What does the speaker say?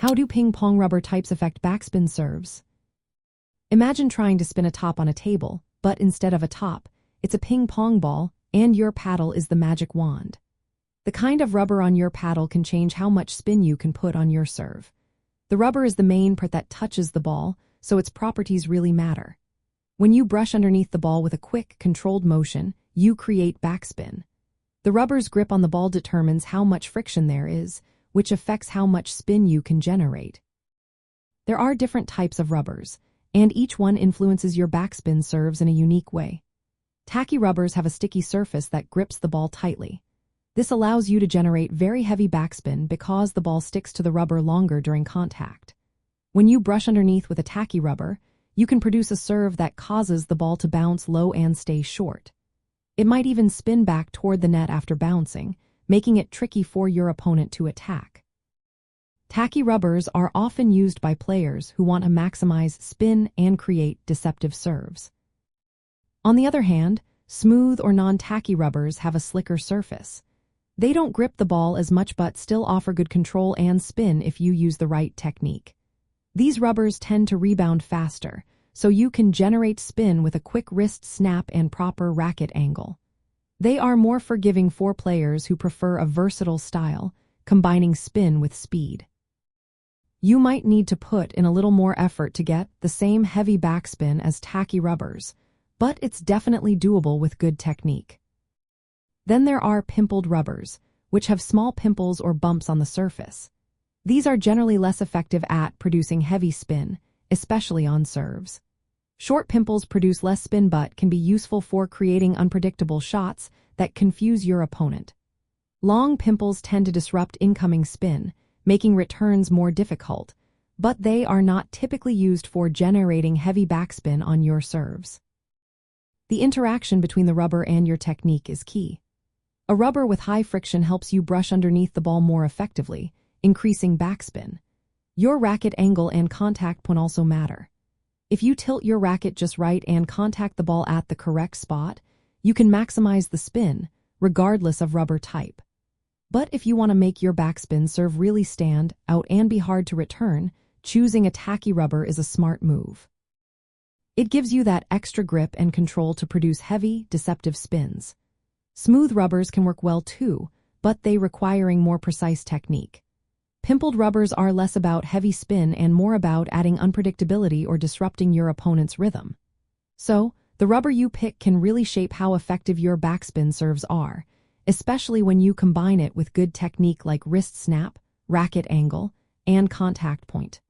How do ping pong rubber types affect backspin serves? Imagine trying to spin a top on a table, but instead of a top, it's a ping pong ball, and your paddle is the magic wand. The kind of rubber on your paddle can change how much spin you can put on your serve. The rubber is the main part that touches the ball, so its properties really matter. When you brush underneath the ball with a quick, controlled motion, you create backspin. The rubber's grip on the ball determines how much friction there is, which affects how much spin you can generate. There are different types of rubbers, and each one influences your backspin serves in a unique way. Tacky rubbers have a sticky surface that grips the ball tightly. This allows you to generate very heavy backspin because the ball sticks to the rubber longer during contact. When you brush underneath with a tacky rubber, you can produce a serve that causes the ball to bounce low and stay short. It might even spin back toward the net after bouncing, making it tricky for your opponent to attack. Tacky rubbers are often used by players who want to maximize spin and create deceptive serves. On the other hand, smooth or non-tacky rubbers have a slicker surface. They don't grip the ball as much but still offer good control and spin if you use the right technique. These rubbers tend to rebound faster, so you can generate spin with a quick wrist snap and proper racket angle. They are more forgiving for players who prefer a versatile style, combining spin with speed. You might need to put in a little more effort to get the same heavy backspin as tacky rubbers, but it's definitely doable with good technique. Then there are pimpled rubbers, which have small pimples or bumps on the surface. These are generally less effective at producing heavy spin, especially on serves. Short pimples produce less spin but can be useful for creating unpredictable shots that confuse your opponent. Long pimples tend to disrupt incoming spin, making returns more difficult, but they are not typically used for generating heavy backspin on your serves. The interaction between the rubber and your technique is key. A rubber with high friction helps you brush underneath the ball more effectively, increasing backspin. Your racket angle and contact point also matter. If you tilt your racket just right and contact the ball at the correct spot, you can maximize the spin, regardless of rubber type. But if you want to make your backspin serve really stand out and be hard to return, choosing a tacky rubber is a smart move. It gives you that extra grip and control to produce heavy, deceptive spins. Smooth rubbers can work well too, but they requiring more precise technique. Pimpled rubbers are less about heavy spin and more about adding unpredictability or disrupting your opponent's rhythm. So, the rubber you pick can really shape how effective your backspin serves are, especially when you combine it with good technique like wrist snap, racket angle, and contact point.